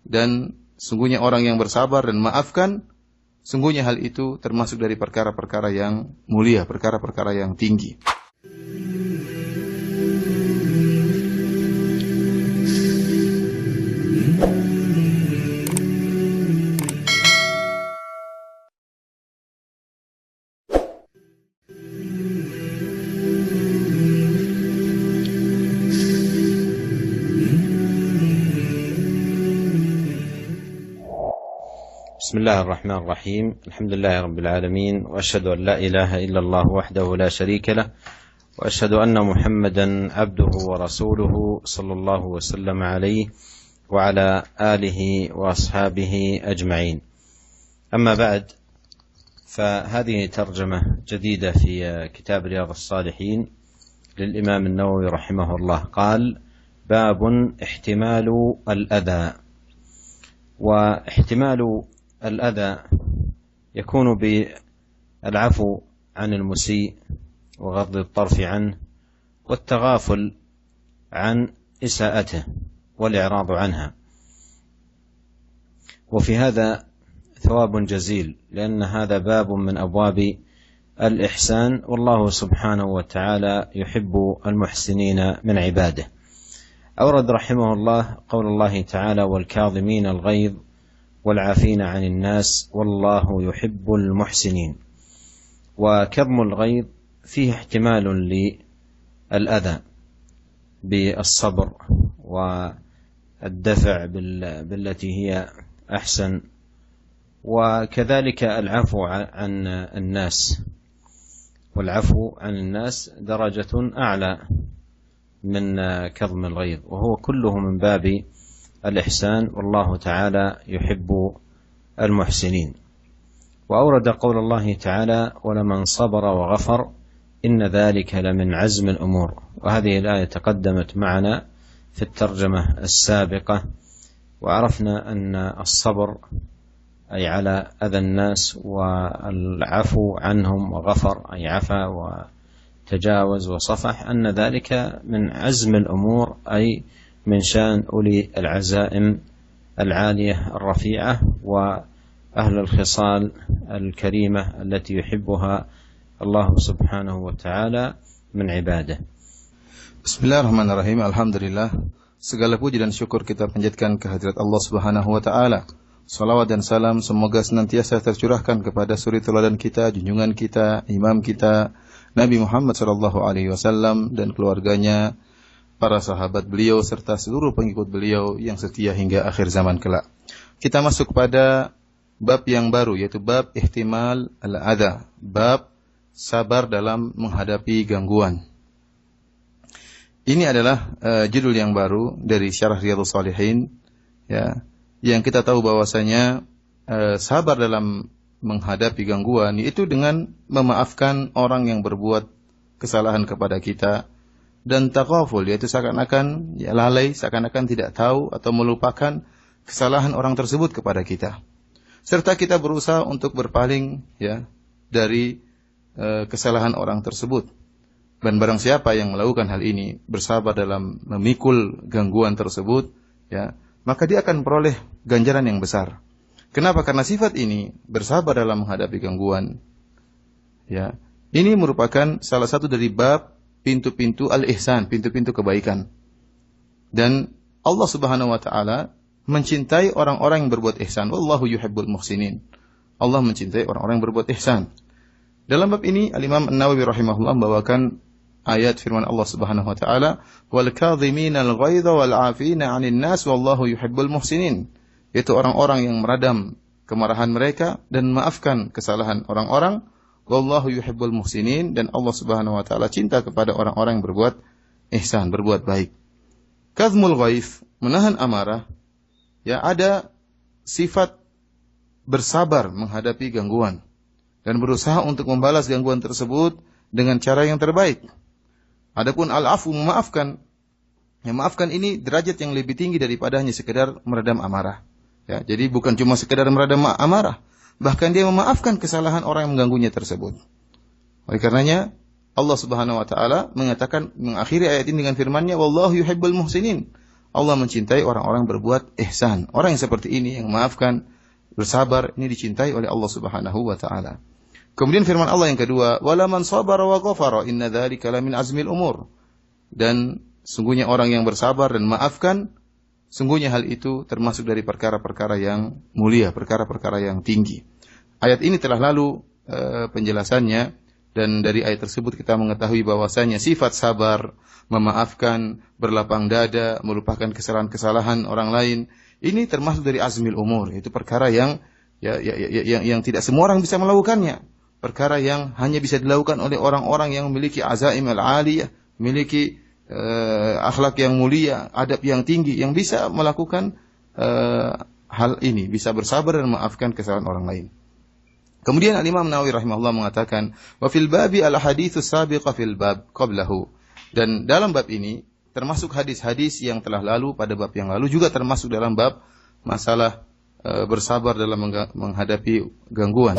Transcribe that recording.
dan sungguhnya orang yang bersabar dan maafkan, sungguhnya hal itu termasuk dari perkara-perkara yang mulia, perkara-perkara yang tinggi. بسم الله الرحمن الرحيم. الحمد لله رب العالمين، وأشهد أن لا إله إلا الله وحده لا شريك له، وأشهد أن محمدا عبده ورسوله صلى الله وسلم عليه وعلى آله وأصحابه أجمعين. أما بعد، فهذه ترجمة جديدة في كتاب رياض الصالحين للإمام النووي رحمه الله. قال: باب احتمال الأذى. واحتمال الأذى يكون بالعفو عن المسيء وغض الطرف عنه والتغافل عن إساءته والإعراض عنها، وفي هذا ثواب جزيل، لأن هذا باب من أبواب الإحسان، والله سبحانه وتعالى يحب المحسنين من عباده. أورد رحمه الله قول الله تعالى: والكاظمين الغيظ والعافين عن الناس والله يحب المحسنين. وكظم الغيظ فيه احتمال للأذى بالصبر والدفع بالتي هي أحسن، وكذلك العفو عن الناس، والعفو عن الناس درجة أعلى من كظم الغيظ، وهو كله من باب الإحسان، والله تعالى يحب المحسنين. وأورد قول الله تعالى: ولمن صبر وغفر إن ذلك لمن عزم الأمور. وهذه الآية تقدمت معنا في الترجمة السابقة، وعرفنا أن الصبر أي على أذى الناس، والعفو عنهم وغفر أي عفا وتجاوز وصفح، أن ذلك من عزم الأمور، أي من شأن أولي العزائم العالية الرفيعة وأهل الخصال الكريمة التي يحبها الله سبحانه وتعالى من عباده. Bismillahirrahmanirrahim. Alhamdulillah, segala puji dan syukur kita panjatkan kehadirat Allah Subhanahu wa taala. Salawat dan salam semoga senantiasa tercurahkan kepada suri teladan kita, junjungan kita, imam kita, Nabi Muhammad sallallahu alaihi wasallam, dan keluarganya, para sahabat beliau serta seluruh pengikut beliau yang setia hingga akhir zaman kelak. Kita masuk pada bab yang baru, yaitu bab ihtimal al-adha, bab sabar dalam menghadapi gangguan. Ini adalah judul yang baru dari Syarah Riyadhus Shalihin, ya, yang kita tahu bahwasanya sabar dalam menghadapi gangguan itu dengan memaafkan orang yang berbuat kesalahan kepada kita, dan taghaful, yaitu seakan-akan lalai, seakan-akan tidak tahu atau melupakan kesalahan orang tersebut kepada kita. Serta kita berusaha untuk berpaling, ya, dari kesalahan orang tersebut. Dan barang siapa yang melakukan hal ini, bersabar dalam memikul gangguan tersebut, ya, maka dia akan peroleh ganjaran yang besar. Kenapa? Karena sifat ini, bersabar dalam menghadapi gangguan, ya, ini merupakan salah satu dari bab pintu-pintu al-ihsan, pintu-pintu kebaikan. Dan Allah Subhanahu wa taala mencintai orang-orang yang berbuat ihsan. Wallahu yuhibbul muhsinin. Allah mencintai orang-orang yang berbuat ihsan. Dalam bab ini Al-Imam An-Nawawi rahimahullah membawakan ayat firman Allah Subhanahu wa taala, "Wal kadhimina al-ghaidha wal 'afina 'anil nas wallahu yuhibbul muhsinin." Yaitu orang-orang yang meredam kemarahan mereka dan memaafkan kesalahan orang-orang. Wallahu yuhibbul muhsinin, dan Allah Subhanahu wa taala cinta kepada orang-orang yang berbuat ihsan, berbuat baik. Kazmul ghaif, menahan amarah, ya, ada sifat bersabar menghadapi gangguan dan berusaha untuk membalas gangguan tersebut dengan cara yang terbaik. Adapun al-afu, memaafkan, yang maafkan ini derajat yang lebih tinggi daripada hanya sekedar meredam amarah. Ya, jadi bukan cuma sekedar meredam amarah, bahkan dia memaafkan kesalahan orang yang mengganggunya tersebut. Oleh karenanya Allah Subhanahu wa taala mengatakan, mengakhiri ayat ini dengan firman-Nya, wallahu yuhibbul muhsinin. Allah mencintai orang-orang berbuat ihsan. Orang yang seperti ini, yang memaafkan, bersabar, ini dicintai oleh Allah Subhanahu wa taala. Kemudian firman Allah yang kedua, "Wala man sabara wa ghafara inna dzalika lamin azmil umur." Dan sungguhnya orang yang bersabar dan maafkan, sungguhnya hal itu termasuk dari perkara-perkara yang mulia, perkara-perkara yang tinggi. Ayat ini telah lalu penjelasannya, dan dari ayat tersebut kita mengetahui bahwasanya sifat sabar, memaafkan, berlapang dada, melupakan kesalahan-kesalahan orang lain, ini termasuk dari azmil umur. Itu perkara yang yang tidak semua orang bisa melakukannya. Perkara yang hanya bisa dilakukan oleh orang-orang yang memiliki azaim al-aliyah, memiliki akhlak yang mulia, adab yang tinggi, yang bisa melakukan hal ini, bisa bersabar dan memaafkan kesalahan orang lain. Kemudian Al-Imam Nawawi rahimahullah mengatakan, wa fil babi al-haditsus sabiqa fil bab qablahu. Dan dalam bab ini termasuk hadis-hadis yang telah lalu pada bab yang lalu, juga termasuk dalam bab masalah bersabar dalam menghadapi gangguan.